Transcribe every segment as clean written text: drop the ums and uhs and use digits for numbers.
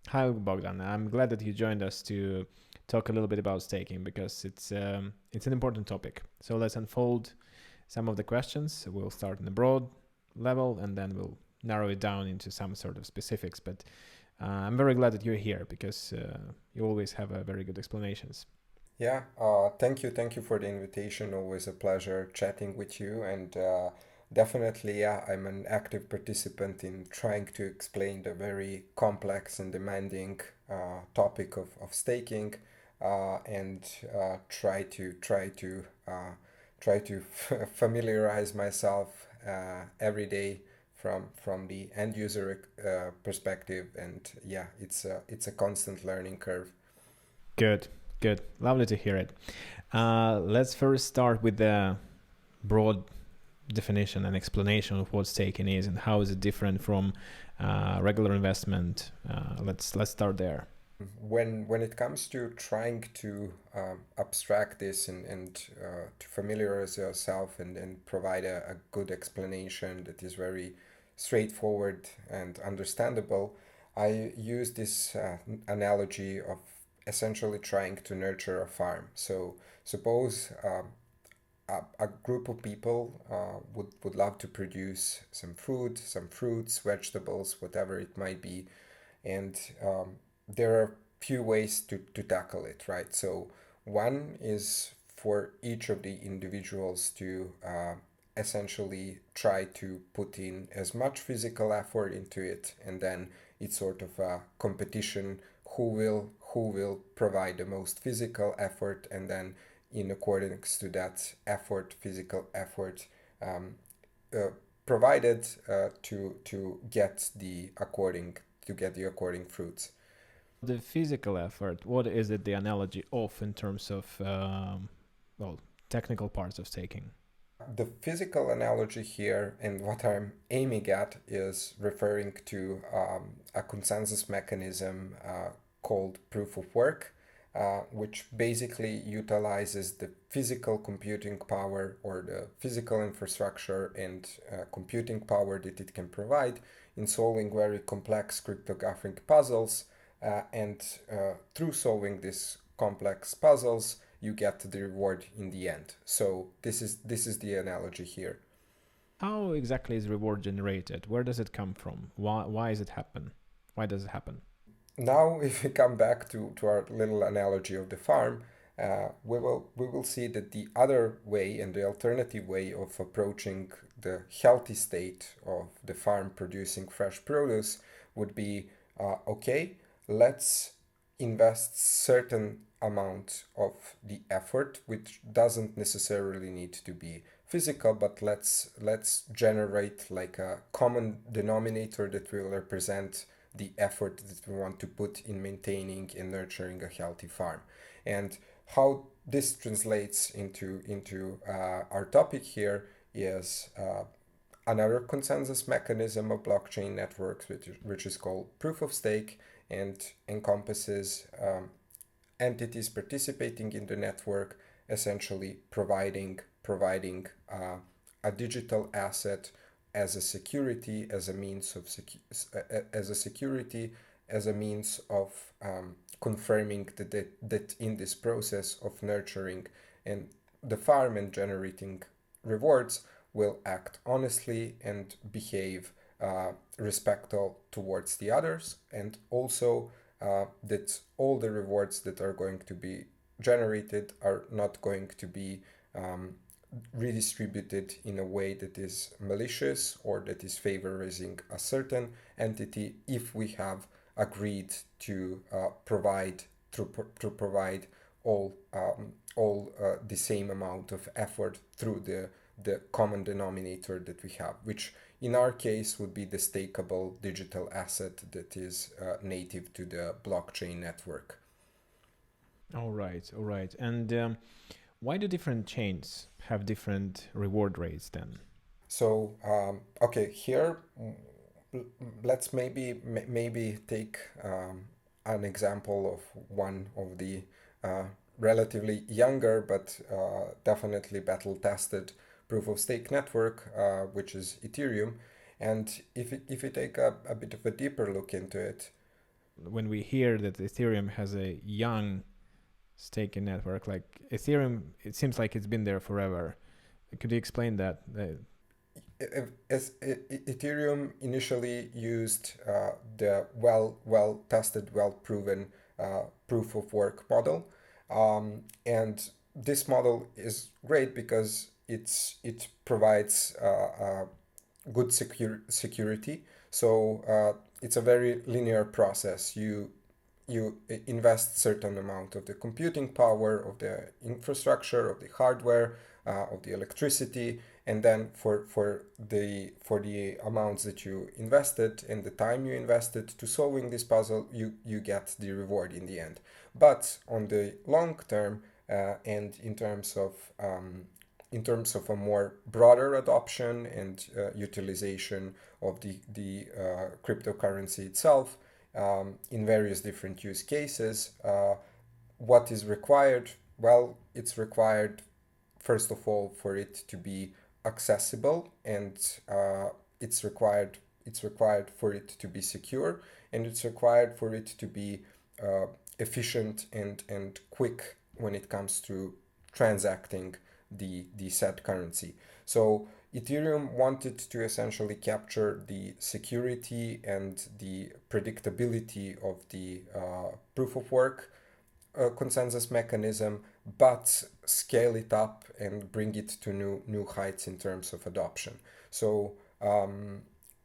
Hi, Bogdan. I'm glad that you joined us to talk a little bit about staking because it's an important topic. So let's unfold some of the questions. We'll start in a broad level and then we'll narrow it down into some sort of specifics. But I'm very glad that you're here because you always have very good explanations. Yeah, thank you for the invitation. Always a pleasure chatting with you, and definitely, yeah, I'm an active participant in trying to explain the very complex and demanding topic of staking, and try to familiarize myself every day from the end user perspective, and yeah, it's a constant learning curve. Good, good. Lovely to hear it. Let's first start with the broad definition and explanation of what staking is and how is it different from regular investment. Let's start there. When it comes to trying to abstract this and to familiarize yourself and provide a good explanation that is very straightforward and understandable, I use this analogy of essentially trying to nurture a farm. So suppose a group of people would love to produce some food, some fruits, vegetables, whatever it might be, and there are few ways to tackle it, right? So one is for each of the individuals to essentially try to put in as much physical effort into it, and then it's sort of a competition who will provide the most physical effort, and then in accordance to that effort, physical effort, um, uh, provided to get the according fruits. The physical effort, what is it the analogy of in terms of, well, technical parts of staking? The physical analogy here and what I'm aiming at is referring to a consensus mechanism called proof of work, which basically utilizes the physical computing power or the physical infrastructure and computing power that it can provide in solving very complex cryptographic puzzles. And through solving these complex puzzles, you get the reward in the end. So this is the analogy here. How exactly is reward generated? Where does it come from? Why does it happen? Why does it happen? Now, if we come back to our little analogy of the farm, we will see that the other way and the alternative way of approaching the healthy state of the farm producing fresh produce would be okay. Let's invest certain amount of the effort, which doesn't necessarily need to be physical, but let's generate like a common denominator that will represent the effort that we want to put in maintaining and nurturing a healthy farm. And how this translates into our topic here is another consensus mechanism of blockchain networks, which is called proof of stake and encompasses entities participating in the network, essentially providing a digital asset as a security, as a means of as a security, as a means of confirming that in this process of nurturing and the farm and generating rewards will act honestly and behave respectful towards the others, and also that all the rewards that are going to be generated are not going to be um, redistributed in a way that is malicious or that is favoring a certain entity if we have agreed to provide all the same amount of effort through the common denominator that we have, which in our case would be the stakeable digital asset that is native to the blockchain network. All right, all right. And why do different chains have different reward rates then? So okay, here let's maybe take an example of one of the uh, relatively younger but definitely battle tested proof of stake network, which is Ethereum. And if you take a bit of a deeper look into it, when we hear that Ethereum has a young staking network, like Ethereum, it seems like it's been there forever. Could you explain that? Ethereum initially used the well tested, well proven proof of work model, and this model is great because it provides good security. So it's a very linear process. You invest certain amount of the computing power, of the infrastructure, of the hardware, of the electricity, and then for the amounts that you invested and the time you invested to solving this puzzle, you get the reward in the end. But on the long term, and in terms of a more broader adoption and utilization of the cryptocurrency itself, in various different use cases, what is required? Well, it's required first of all for it to be accessible, and it's required for it to be secure, and it's required for it to be efficient and quick when it comes to transacting the said currency. So Ethereum wanted to essentially capture the security and the predictability of the proof of work consensus mechanism, but scale it up and bring it to new heights in terms of adoption. So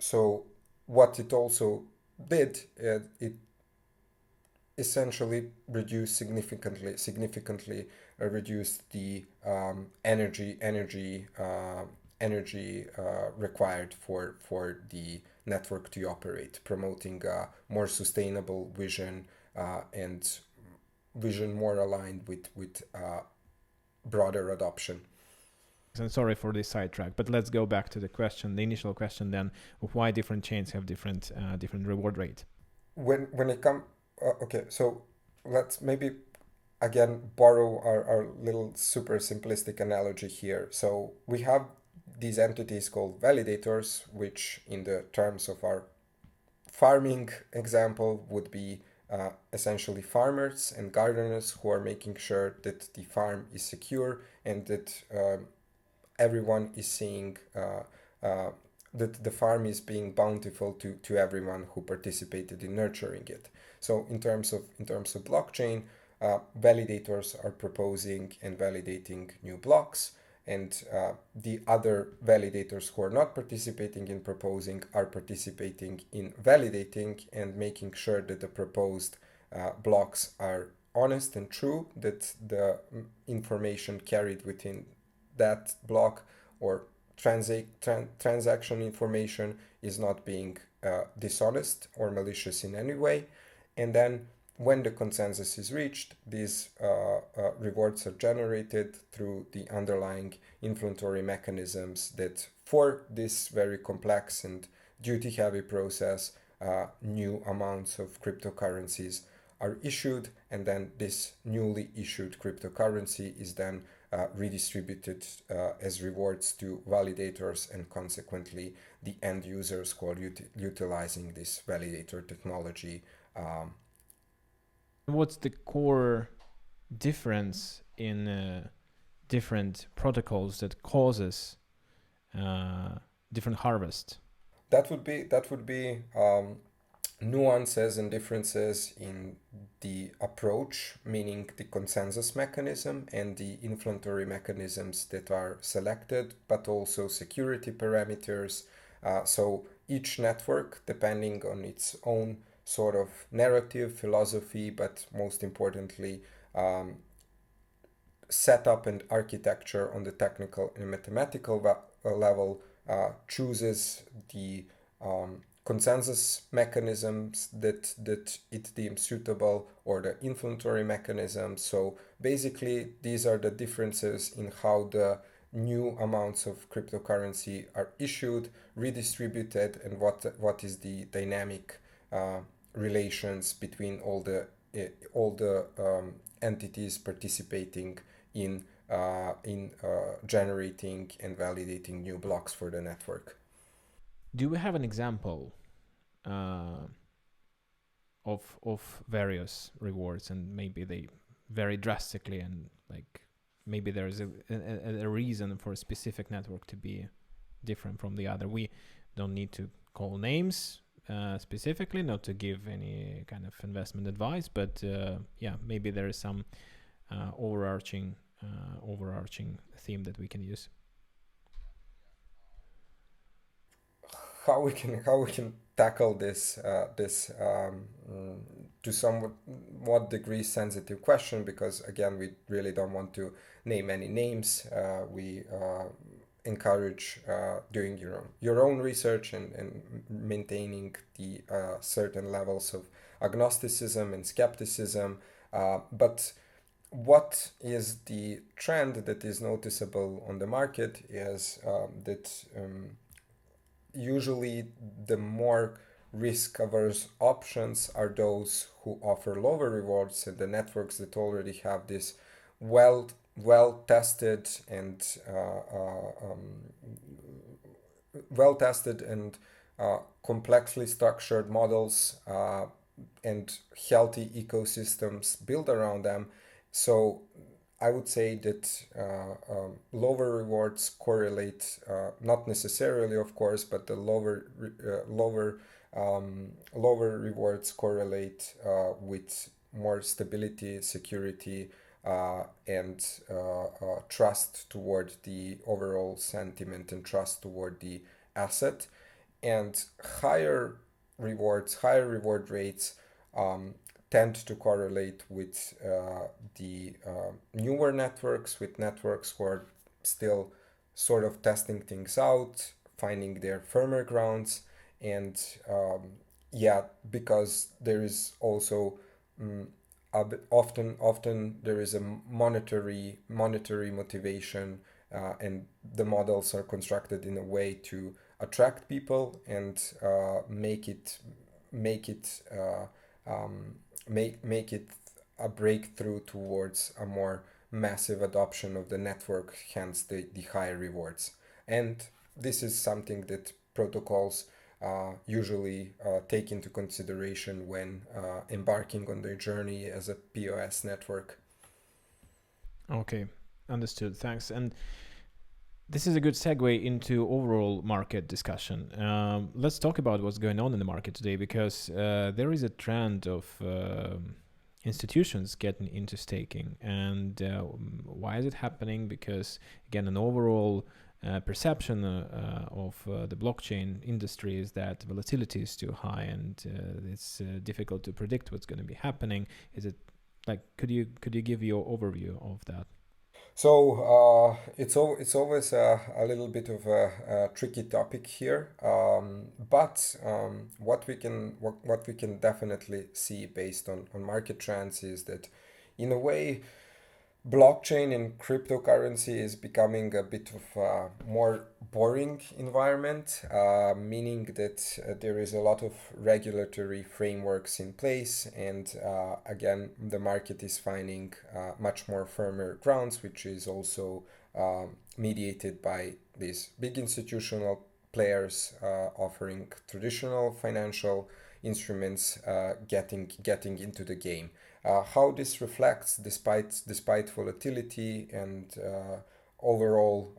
so what it also did, it essentially reduced significantly reduced the energy required for the network to operate, promoting a more sustainable vision and vision more aligned with broader adoption. And sorry for this sidetrack, but let's go back to the question, the initial question then, of why different chains have different reward rate. When it comes, okay, so let's maybe again borrow our little super simplistic analogy here. So we have these entities called validators, which in the terms of our farming example would be essentially farmers and gardeners who are making sure that the farm is secure and that everyone is seeing that the farm is being bountiful to everyone who participated in nurturing it. So in terms of blockchain, validators are proposing and validating new blocks, and the other validators who are not participating in proposing are participating in validating and making sure that the proposed blocks are honest and true, that the information carried within that block or transaction information is not being dishonest or malicious in any way. And then when the consensus is reached, these rewards are generated through the underlying inflationary mechanisms that for this very complex and duty-heavy process, new amounts of cryptocurrencies are issued, and then this newly issued cryptocurrency is then redistributed as rewards to validators and consequently the end users who are utilizing this validator technology. What's the core difference in different protocols that causes different harvest? That would be nuances and differences in the approach, meaning the consensus mechanism and the inflationary mechanisms that are selected, but also security parameters. So each network, depending on its own sort of narrative, philosophy, but most importantly, setup and architecture on the technical and mathematical level, chooses the consensus mechanisms that it deems suitable, or the inflationary mechanisms. So basically, these are the differences in how the new amounts of cryptocurrency are issued, redistributed, and what is the dynamic relations between all the entities participating in generating and validating new blocks for the network. Do we have an example of various rewards, and maybe they vary drastically, and like maybe there is a reason for a specific network to be different from the other. We don't need to call names specifically, not to give any kind of investment advice, but yeah, maybe there is some overarching theme that we can use. How we can tackle this to somewhat degree sensitive question, because again we really don't want to name any names. We encourage doing your own research and maintaining the certain levels of agnosticism and skepticism. But what is the trend that is noticeable on the market is that usually the more risk averse options are those who offer lower rewards, and the networks that already have this well tested and complexly structured models and healthy ecosystems built around them. So I would say that lower rewards correlate, not necessarily, of course, but the lower rewards correlate with more stability, security, and trust toward the overall sentiment and trust toward the asset. And higher reward rates tend to correlate with the newer networks, with networks who are still sort of testing things out, finding their firmer grounds, and yeah, because there is also often there is a monetary motivation, and the models are constructed in a way to attract people and make it make it a breakthrough towards a more massive adoption of the network, hence the higher rewards. And this is something that protocols usually take into consideration when embarking on their journey as a POS network. Okay, understood. Thanks. And this is a good segue into overall market discussion. Let's talk about what's going on in the market today, because there is a trend of institutions getting into staking. And why is it happening? Because, again, an overall perception of the blockchain industry is that volatility is too high, and it's difficult to predict what's going to be happening. Is it like, could you give your overview of that? So it's always a little bit of a tricky topic here, but what we can definitely see based on market trends is that, in a way, blockchain and cryptocurrency is becoming a bit of a more boring environment, meaning that there is a lot of regulatory frameworks in place, and again, the market is finding much more firmer grounds, which is also mediated by these big institutional players offering traditional financial instruments, getting into the game. How this reflects, despite volatility and overall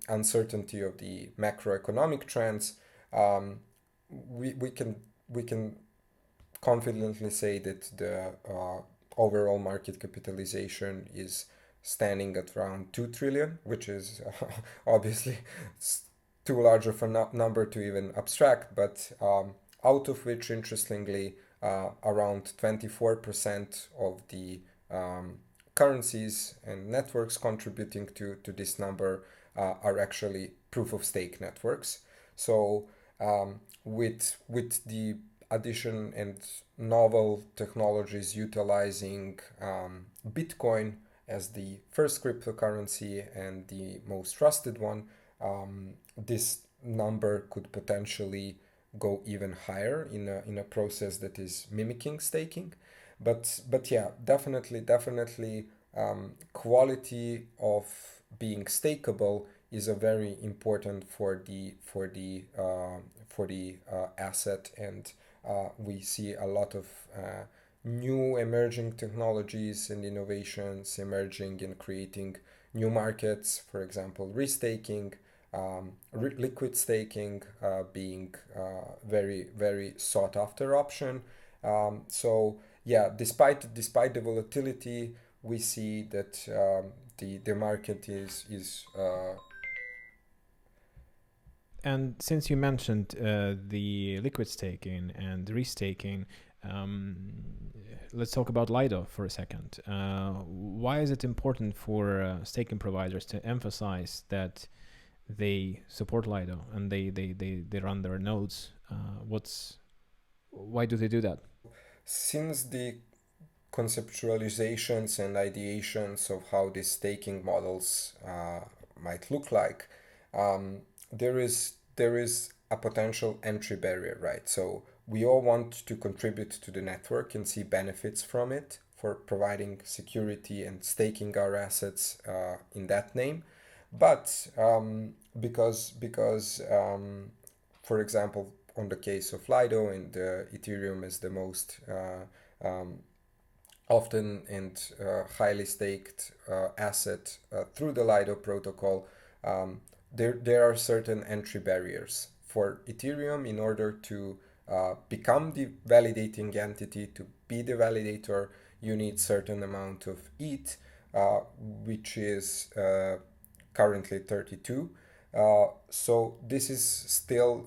uncertainty of the macroeconomic trends, we can confidently say that the overall market capitalization is standing at around 2 trillion, which is obviously too large of a number to even abstract, but out of which, interestingly, around 24% of the currencies and networks contributing to this number are actually proof of stake networks. So with the addition and novel technologies utilizing Bitcoin as the first cryptocurrency and the most trusted one, this number could potentially go even higher in a process that is mimicking staking. But yeah, definitely quality of being stakeable is a very important for the asset, and we see a lot of new emerging technologies and innovations emerging and creating new markets. For example, restaking, liquid staking being very very sought after option. So yeah, despite the volatility, we see that the market is And since you mentioned the liquid staking and restaking, um, let's talk about Lido for a second. Why is it important for staking providers to emphasize that they support Lido and they run their nodes? Why do they do that? since the conceptualizations and ideations of how these staking models might look like, there is a potential entry barrier, right? So we all want to contribute to the network and see benefits from it for providing security and staking our assets in that name. But because for example, on the case of Lido, and Ethereum is the most um, often and highly staked asset through the Lido protocol, there are certain entry barriers for Ethereum in order to become the validating entity, to be the validator. You need certain amount of ETH, which is currently 32. So this is still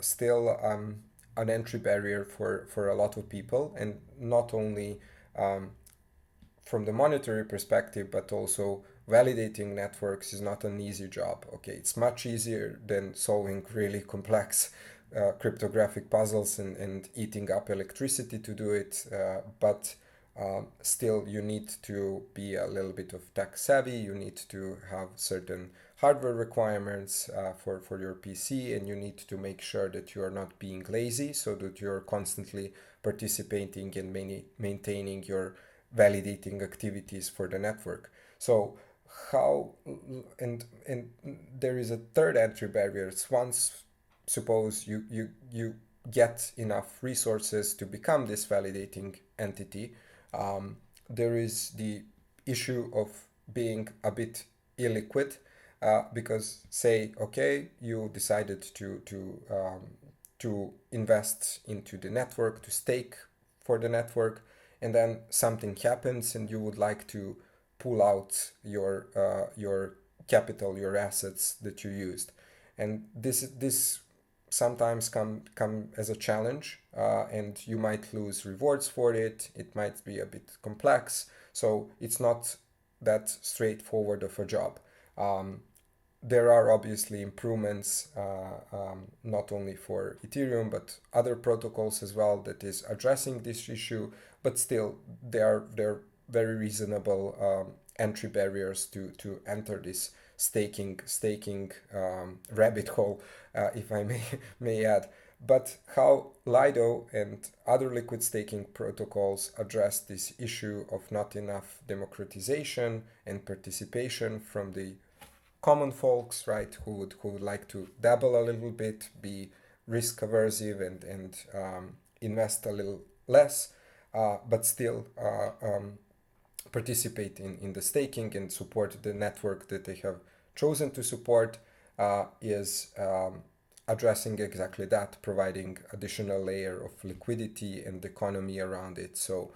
an entry barrier for a lot of people, and not only from the monetary perspective, but also validating networks is not an easy job. Okay, it's much easier than solving really complex cryptographic puzzles and eating up electricity to do it. But still, you need to be a little bit of tech savvy. You need to have certain hardware requirements for your PC, and you need to make sure that you are not being lazy, so that you're constantly participating in maintaining your validating activities for the network. So how and there is a third entry barrier. Once suppose you get enough resources to become this validating entity, there is the issue of being a bit illiquid, because say okay, you decided to invest into the network, to stake for the network, and then something happens and you would like to pull out your capital, your assets that you used, and this sometimes come as a challenge, and you might lose rewards for it. It might be a bit complex, so it's not that straightforward of a job. There are obviously improvements, not only for Ethereum but other protocols as well, that is addressing this issue, but still they're very reasonable entry barriers to enter this staking rabbit hole, if I may add. But how Lido and other liquid staking protocols address this issue of not enough democratization and participation from the common folks, right, who would like to dabble a little bit, be risk aversive, and invest a little less, but still participate in the staking and support the network that they have chosen to support, is addressing exactly that, providing additional layer of liquidity and economy around it. So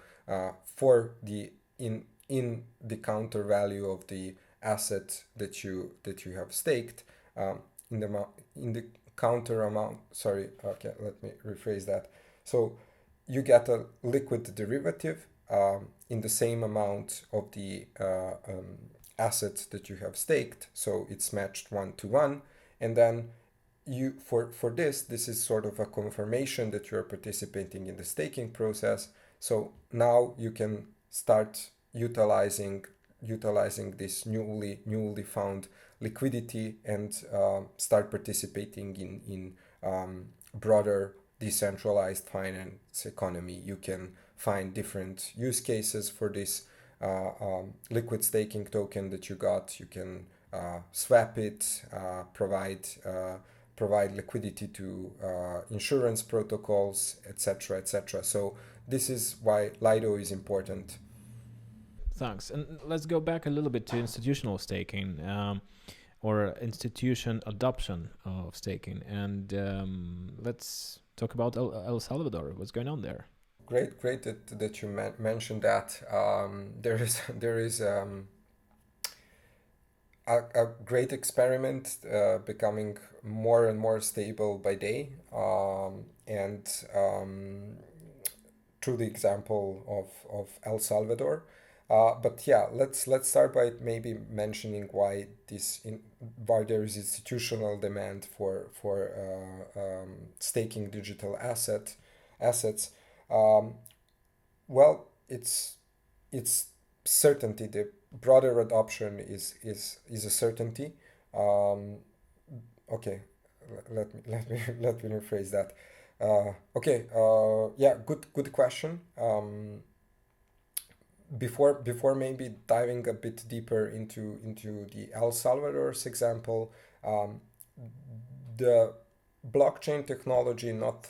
for the in the counter value of the asset that you have staked, in the counter amount, sorry, okay, let me rephrase that. So you get a liquid derivative in the same amount of the asset that you have staked, so it's matched 1-to-1, and then you for this is sort of a confirmation that you are participating in the staking process. So now you can start utilizing this newly found liquidity, and start participating in broader decentralized finance economy. You can find different use cases for this liquid staking token that you got. You can swap it, provide liquidity to insurance protocols, etc., etc. So this is why Lido is important. Thanks. And let's go back a little bit to institutional staking, or institution adoption of staking. And let's talk about El Salvador. What's going on there? Great that you mentioned that. There is a great experiment becoming more and more stable by day, and through the example of El Salvador. But yeah, let's start by maybe mentioning why there is institutional demand for staking digital assets. Um, well, it's certainty. The broader adoption is a certainty. Um, okay, let me rephrase that. Okay. Yeah. Good question. Before maybe diving a bit deeper into the El Salvador's example, the blockchain technology, not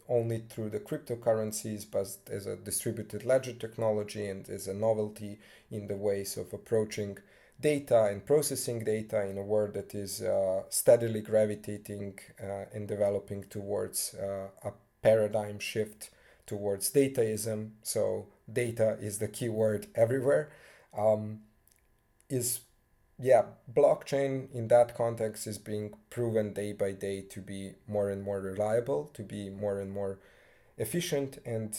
only through the cryptocurrencies, but as a distributed ledger technology and as a novelty in the ways of approaching data and processing data in a world that is steadily gravitating and developing towards a paradigm shift towards dataism. So data is the key word everywhere. Um, is Yeah, blockchain in that context is being proven day by day to be more and more reliable, to be more and more efficient, and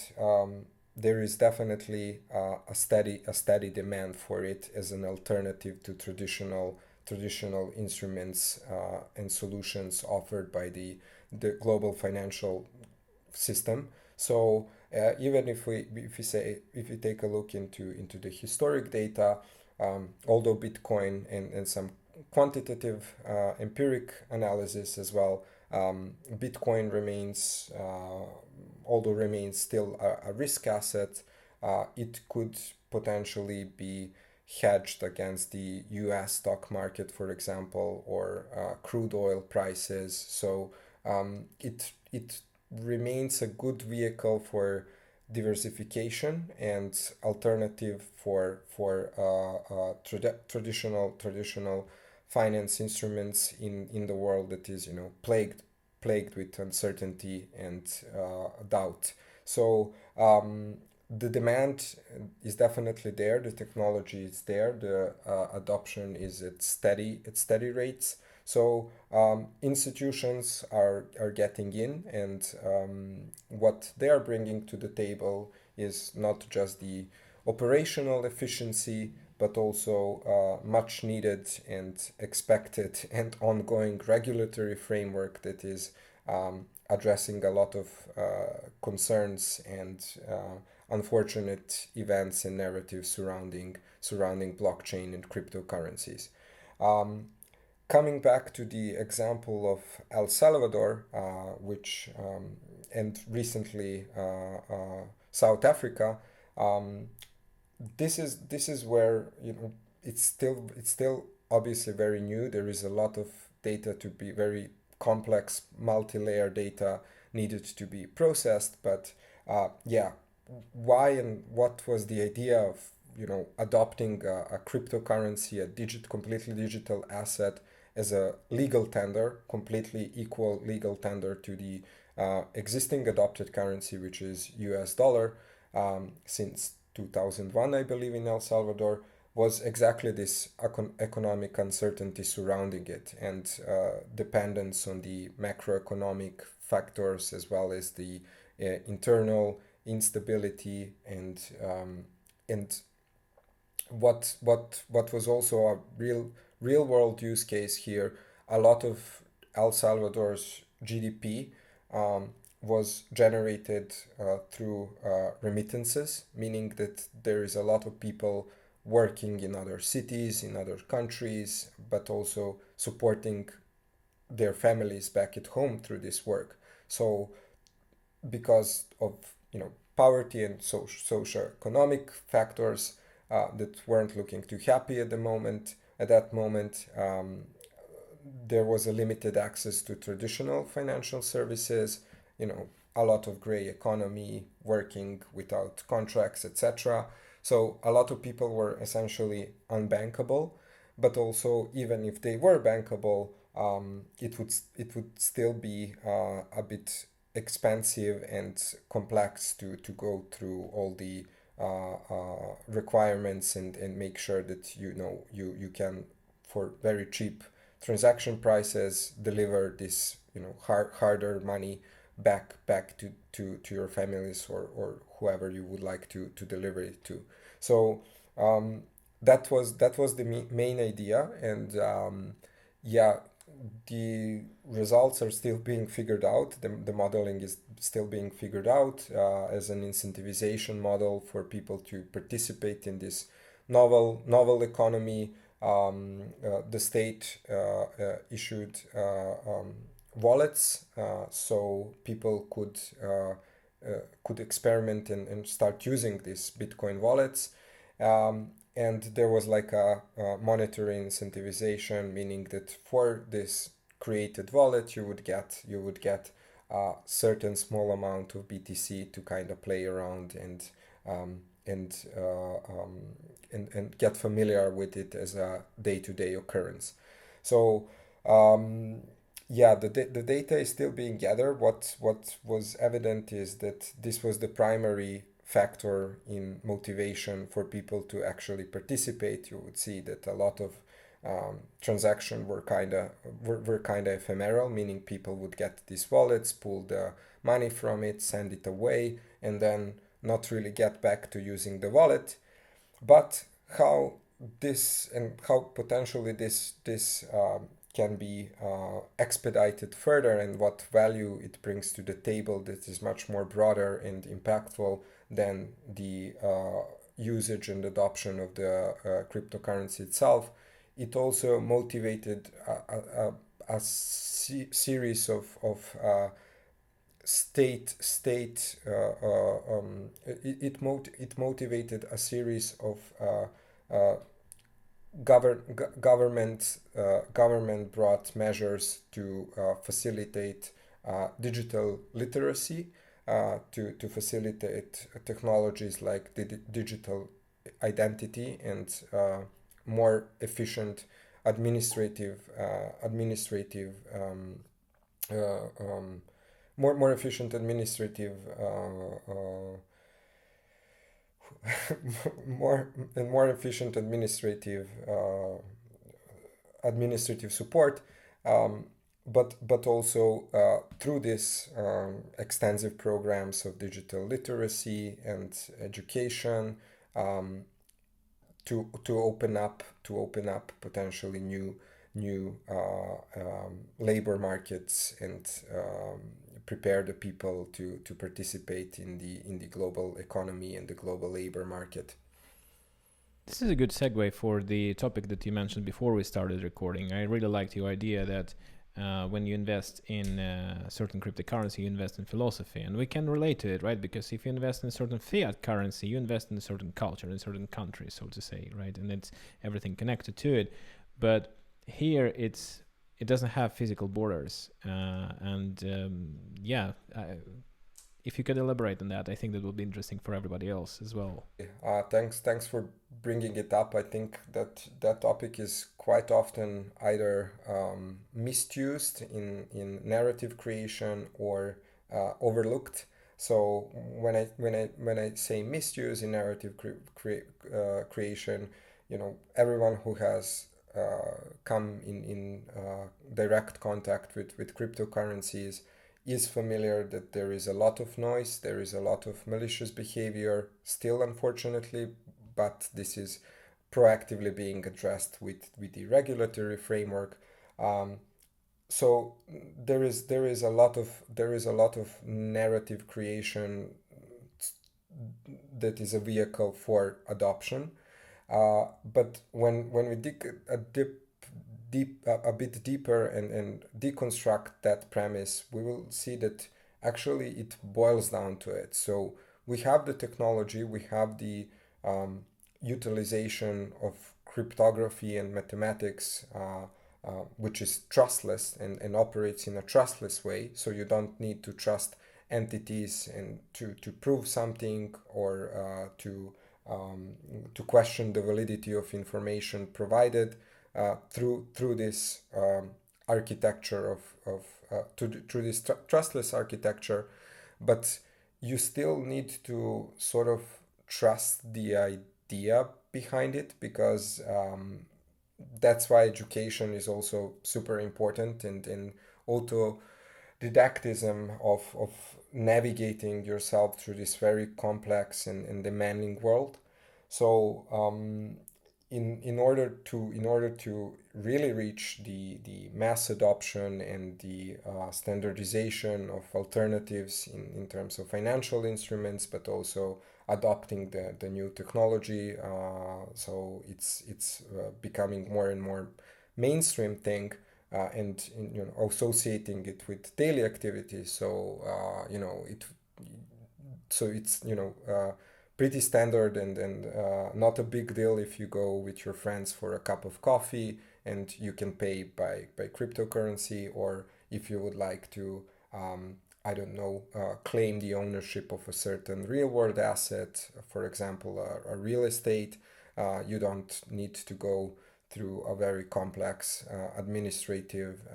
there is definitely a steady demand for it as an alternative to traditional instruments and solutions offered by the global financial system. So even if we take a look into the historic data, although Bitcoin and some quantitative empiric analysis as well, Bitcoin remains, although remains still a risk asset, it could potentially be hedged against the US stock market, for example, or crude oil prices. So it remains a good vehicle for diversification and alternative for traditional finance instruments in the world that is plagued with uncertainty and doubt. So the demand is definitely there. The technology is there. The adoption is at steady rates. So institutions are getting in, and what they are bringing to the table is not just the operational efficiency, but also much needed and expected and ongoing regulatory framework that is addressing a lot of concerns and unfortunate events and narratives surrounding blockchain and cryptocurrencies. Um, Coming back to the example of El Salvador, which and recently South Africa, um, this is where it's still obviously very new. There is a lot of data to be very complex, multi-layer data needed to be processed. But yeah, why and what was the idea of adopting a cryptocurrency, completely digital asset as a legal tender, completely equal legal tender to the existing adopted currency, which is US dollar, since 2001, I believe, in El Salvador, was exactly this economic uncertainty surrounding it and dependence on the macroeconomic factors as well as the internal instability and what was also a real world use case here. A lot of El Salvador's GDP was generated through remittances, meaning that there is a lot of people working in other cities, in other countries, but also supporting their families back at home through this work. So because of poverty and socioeconomic factors that weren't looking too happy at the moment, at that moment, there was a limited access to traditional financial services, a lot of gray economy, working without contracts, etc. So a lot of people were essentially unbankable, but also even if they were bankable, it would still be a bit expensive and complex to go through all the requirements and make sure that you can, for very cheap transaction prices, deliver this harder money back to your families, or whoever you would like to deliver it to. So that was the main idea, and yeah, the results are still being figured out. The modeling is still being figured out as an incentivization model for people to participate in this novel economy. The state issued wallets, so people could experiment and start using these Bitcoin wallets. And there was like a monetary incentivization, meaning that for this created wallet, you would get a certain small amount of BTC to kind of play around um, and, uh, um, and get familiar with it as a day-to-day occurrence. So yeah, the data is still being gathered. What was evident is that this was the primary factor in motivation for people to actually participate. You would see that a lot of transactions were kind of ephemeral, meaning people would get these wallets, pull the money from it, send it away, and then not really get back to using the wallet. But how this and how potentially this can be expedited further, and what value it brings to the table that is much more broader and impactful than the usage and adoption of the cryptocurrency itself. It also motivated a series of state it motivated a series of government brought measures to facilitate digital literacy, to facilitate technologies like digital identity and more efficient administrative uh, um, more efficient administrative more efficient administrative support, but also through this extensive programs of digital literacy and education, um, to open up potentially new labor markets, and prepare the people to participate in the global economy and the global labor market. This is a good segue for the topic that you mentioned before we started recording. I really liked your idea that when you invest in certain cryptocurrency, you invest in philosophy. And we can relate to it, right? Because if you invest in a certain fiat currency, you invest in a certain culture, in a certain country, so to say, right? And it's everything connected to it. But here it doesn't have physical borders. If you could elaborate on that, I think that will be interesting for everybody else as well. Thanks for bringing it up. I think that topic is quite often either misused in narrative creation or overlooked. So when I say misuse in narrative creation, everyone who has come in direct contact with cryptocurrencies is familiar that there is a lot of noise, there is a lot of malicious behavior still, unfortunately, but this is proactively being addressed with the regulatory framework. So there is a lot of narrative creation that is a vehicle for adoption. But when we dig a bit deeper and deconstruct that premise, we will see that actually it boils down to it. So we have the technology, we have the utilization of cryptography and mathematics, which is trustless and operates in a trustless way. So you don't need to trust entities and to prove something, or to question the validity of information provided through this architecture through this trustless architecture. But you still need to sort of trust the idea behind it, because that's why education is also super important, and autodidactism of navigating yourself through this very complex and demanding world. So in order to really reach the mass adoption and the standardization of alternatives in terms of financial instruments, but also adopting the new technology, so it's becoming more and more mainstream thing, and associating it with daily activities. So it's pretty standard, and not a big deal if you go with your friends for a cup of coffee and you can pay by cryptocurrency, or if you would like to I don't know, claim the ownership of a certain real world asset, for example, a real estate. You don't need to go through a very complex administrative,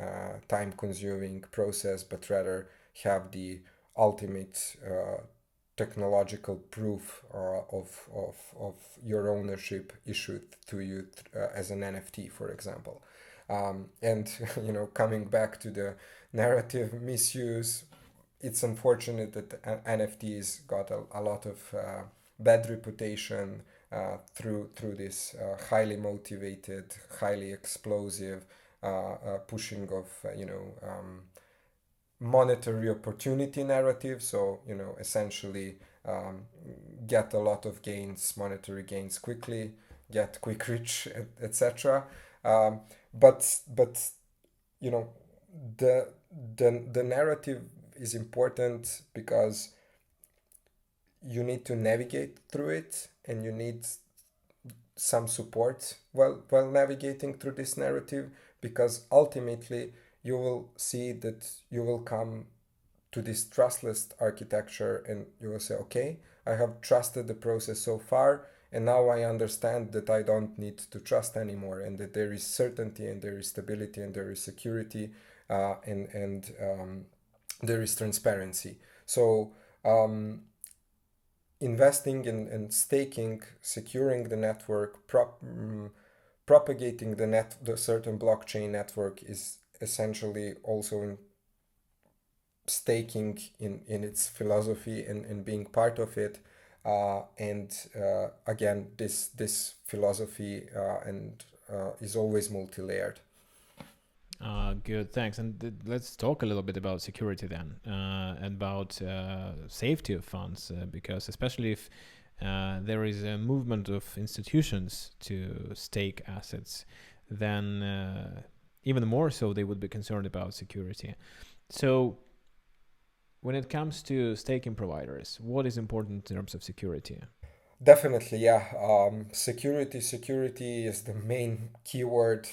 time consuming process, but rather have the ultimate technological proof of your ownership issued to you as an NFT, for example. And coming back to the narrative misuse, it's unfortunate that NFTs got a lot of bad reputation through this highly motivated, highly explosive pushing of monetary opportunity narrative. So essentially get a lot of gains, monetary gains quickly, get quick rich, etc. But the narrative is important because you need to navigate through it, and you need some support while navigating through this narrative, because ultimately you will see that you will come to this trustless architecture, and you will say, okay, I have trusted the process so far, and now I understand that I don't need to trust anymore, and that there is certainty, and there is stability, and there is security, and there is transparency. So investing in staking, securing the network, propagating the certain blockchain network is essentially also in staking in its philosophy, and being part of it. And again, this philosophy and is always multi-layered. Good, thanks. And let's talk a little bit about security then, and about safety of funds, because especially if there is a movement of institutions to stake assets, then even more so they would be concerned about security. So when it comes to staking providers, what is important in terms of security? Definitely, yeah. Security is the main keyword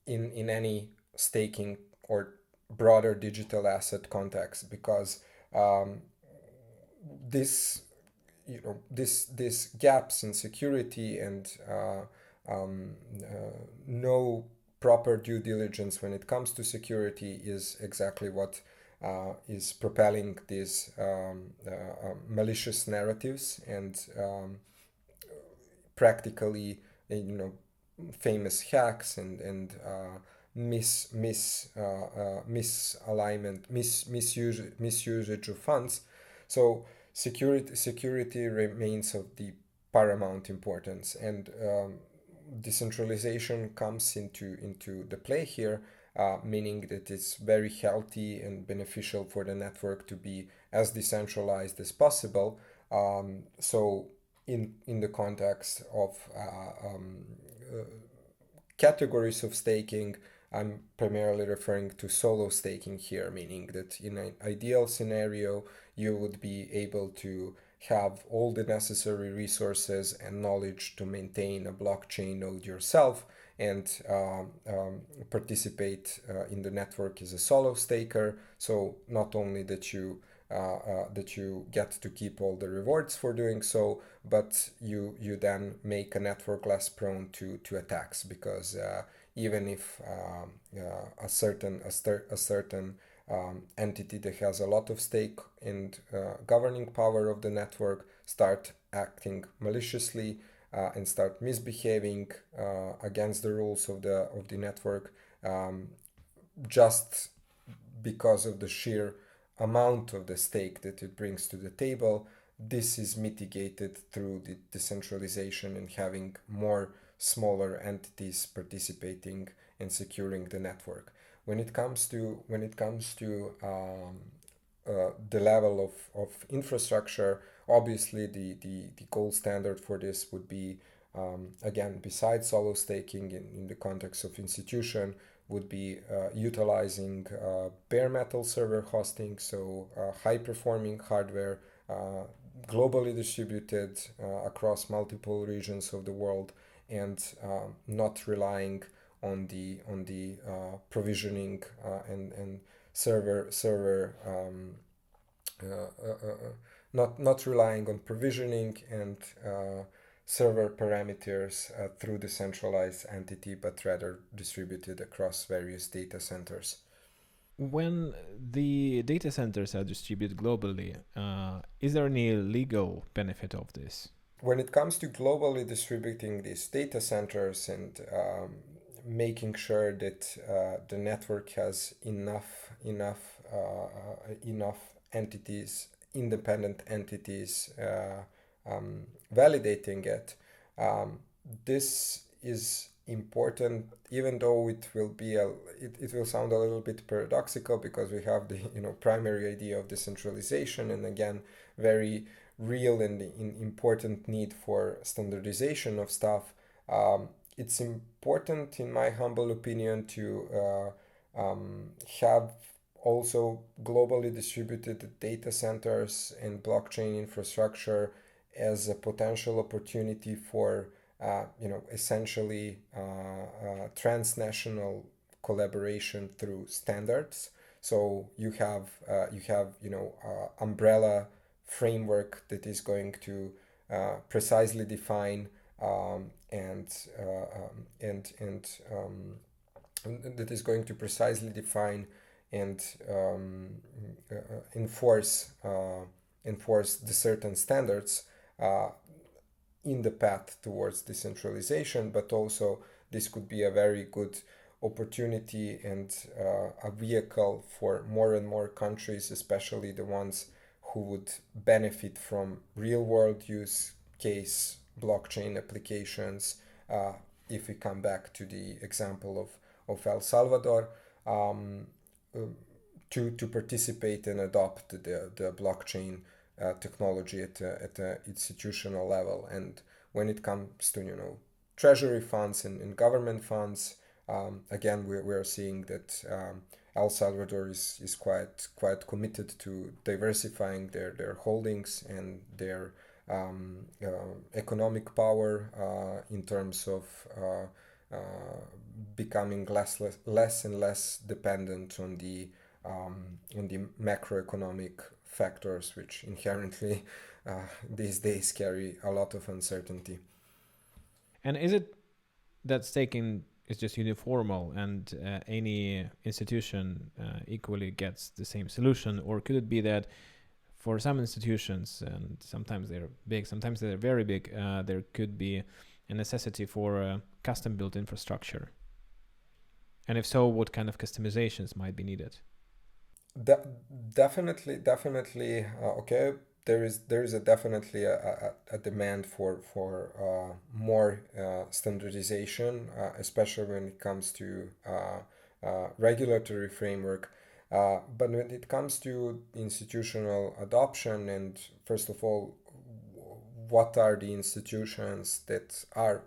in any staking or broader digital asset context, because this this gaps in security and no proper due diligence when it comes to security is exactly what is propelling these malicious narratives, and practically famous hacks and misalignment, misusage of funds. So security remains of the paramount importance, and decentralization comes into the play here, meaning that it's very healthy and beneficial for the network to be as decentralized as possible. So in the context of categories of staking, I'm primarily referring to solo staking here, meaning that in an ideal scenario, you would be able to have all the necessary resources and knowledge to maintain a blockchain node yourself and participate in the network as a solo staker. So not only that you get to keep all the rewards for doing so, but you then make a network less prone to attacks, because even if a certain entity that has a lot of stake and governing power of the network start acting maliciously and start misbehaving against the rules of the network, just because of the sheer amount of the stake that it brings to the table, this is mitigated through the decentralization and having more smaller entities participating and securing the network. When it comes to the level of infrastructure, obviously the gold standard for this would be, again, besides solo staking in the context of institution, would be utilizing bare metal server hosting, so high performing hardware, globally distributed across multiple regions of the world, and not relying on the provisioning and server not relying on provisioning and server parameters through the centralized entity, but rather distributed across various data centers. When the data centers are distributed globally, is there any legal benefit of this? When it comes to globally distributing these data centers and making sure that the network has enough entities, independent entities, validating it, this is important, even though it will sound a little bit paradoxical, because we have the primary idea of decentralization, and again, very real and important need for standardization of stuff. It's important, in my humble opinion, to have also globally distributed data centers and blockchain infrastructure as a potential opportunity for essentially transnational collaboration through standards. So you have umbrella framework that is going to precisely define and that is going to precisely define and enforce the certain standards in the path towards decentralization. But also this could be a very good opportunity and a vehicle for more and more countries, especially the ones who would benefit from real world use case blockchain applications. If we come back to the example of El Salvador, to participate and adopt the blockchain technology at the institutional level. And when it comes to treasury funds and government funds, again, we're seeing that El Salvador is quite committed to diversifying their holdings and their economic power in terms of becoming less and less dependent on the macroeconomic factors, which inherently these days carry a lot of uncertainty. And is it that staking is just uniformal and any institution equally gets the same solution? Or could it be that for some institutions, and sometimes they're big, sometimes they're very big, there could be a necessity for custom-built infrastructure? And if so, what kind of customizations might be needed? Definitely. Okay, there is definitely a demand for more standardization, especially when it comes to regulatory framework. But when it comes to institutional adoption, and first of all, what are the institutions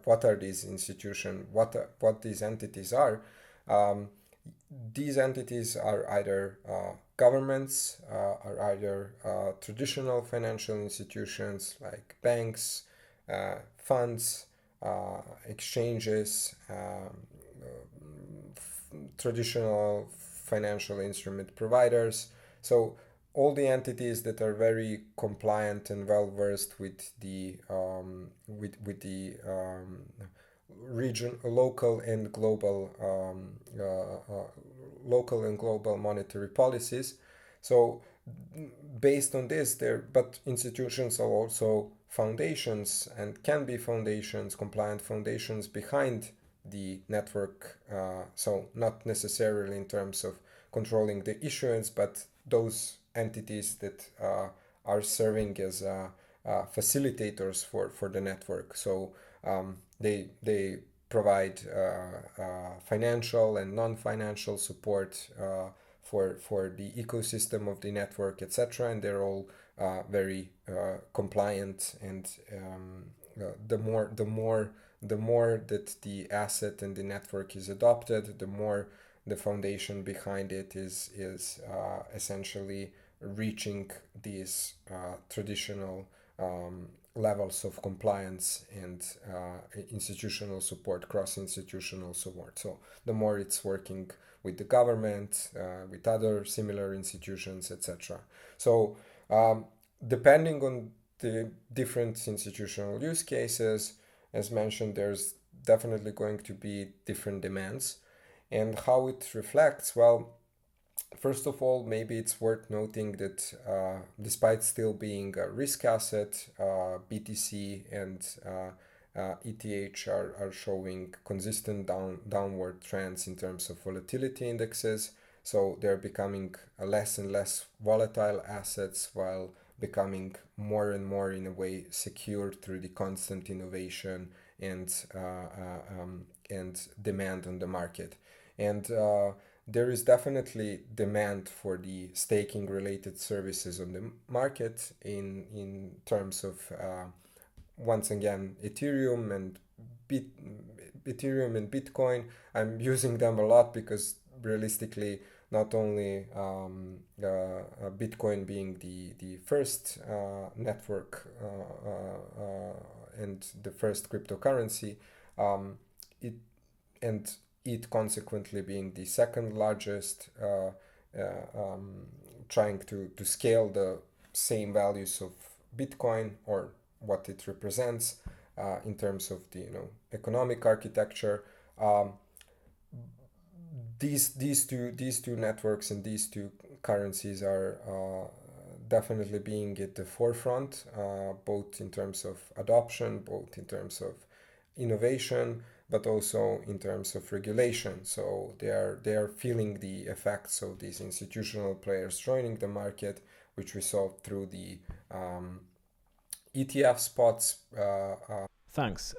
what are these institutions, what these entities are, these entities are either governments, are either traditional financial institutions like banks, funds, exchanges, traditional financial instrument providers. So all the entities that are very compliant and well versed with the region, local and global monetary policies. So based on this, but institutions are also foundations and can be foundations, compliant foundations behind the network. So not necessarily in terms of controlling the issuance, but those entities that are serving as facilitators for the network. So they provide financial and non-financial support for the ecosystem of the network, etc. And they're all very compliant. And the more that the asset and the network is adopted, the more the foundation behind it is essentially reaching these traditional levels of compliance and institutional support, cross-institutional support. So the more it's working with the government, with other similar institutions, etc. So depending on the different institutional use cases, as mentioned, there's definitely going to be different demands. And how it reflects, well, first of all, maybe it's worth noting that despite still being a risk asset, BTC and ETH are showing consistent downward trends in terms of volatility indexes. So they're becoming less and less volatile assets while becoming more and more, in a way, secure through the constant innovation and demand on the market. And there is definitely demand for the staking related services on the market in terms of once again Ethereum and Bitcoin. I'm using them a lot because realistically, not only Bitcoin being the first network and the first cryptocurrency, it and it consequently being the second largest, trying to scale the same values of Bitcoin or what it represents in terms of the economic architecture. These two networks and these two currencies are definitely being at the forefront, both in terms of adoption, both in terms of innovation, but also in terms of regulation. So they are feeling the effects of these institutional players joining the market, which we saw through the ETF spots. Thanks.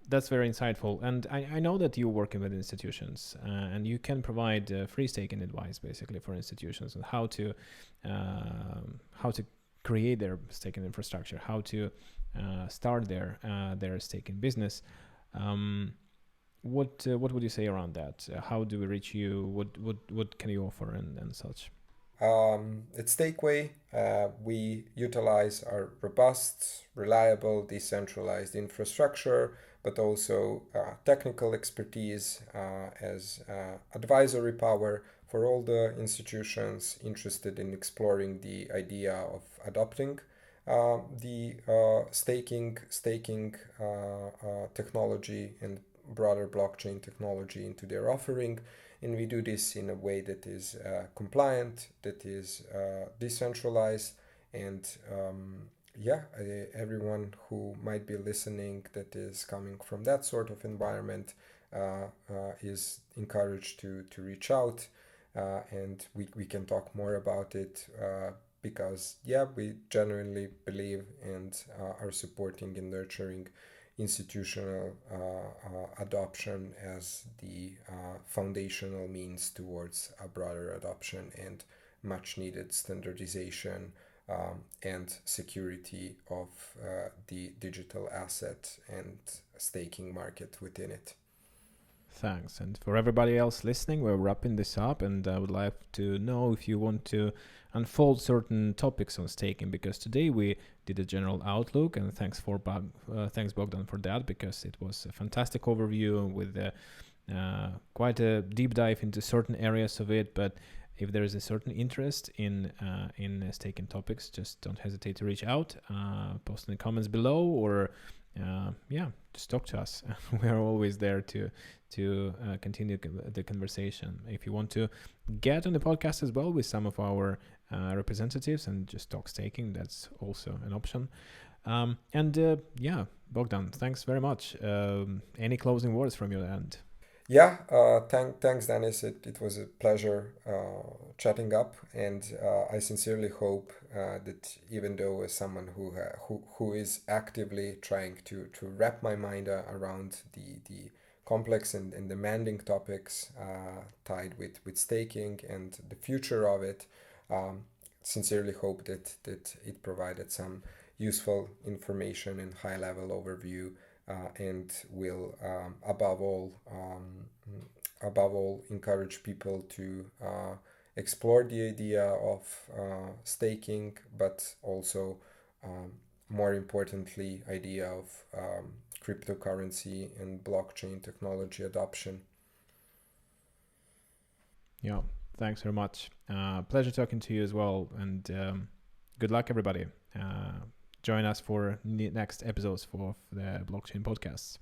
That's very insightful. And I know that you're working with institutions and you can provide free staking advice basically for institutions on how to create their staking infrastructure, how to start their staking business. What would you say around that? How do we reach you? What can you offer and such? At Stakeway, we utilize our robust, reliable, decentralized infrastructure, but also technical expertise as advisory power for all the institutions interested in exploring the idea of adopting the staking technology and broader blockchain technology into their offering. And we do this in a way that is compliant, that is decentralized, and everyone who might be listening that is coming from that sort of environment is encouraged to reach out, and we can talk more about it because we genuinely believe and are supporting and nurturing institutional adoption as the foundational means towards a broader adoption and much needed standardization and security of the digital asset and staking market within it. Thanks. And for everybody else listening, we're wrapping this up, and I would like to know if you want to unfold certain topics on staking, because today we did a general outlook, and thanks Bogdan for that, because it was a fantastic overview with quite a deep dive into certain areas of it. But if there is a certain interest in staking topics, just don't hesitate to reach out, post in the comments below, or just talk to us. We are always there to continue the conversation. If you want to get on the podcast as well with some of our representatives and just talk staking, that's also an option. Bogdan, thanks very much. Any closing words from your end? Yeah, thanks, Dennis. It was a pleasure chatting up, and I sincerely hope that even though as someone who is actively trying to wrap my mind around the complex and demanding topics tied with staking and the future of it, sincerely hope that it provided some useful information and high level overview. And will above all encourage people to explore the idea of staking, but also more importantly, idea of cryptocurrency and blockchain technology adoption. Yeah, thanks very much. Pleasure talking to you as well, and good luck, everybody. Join us for next episodes for the blockchain podcasts.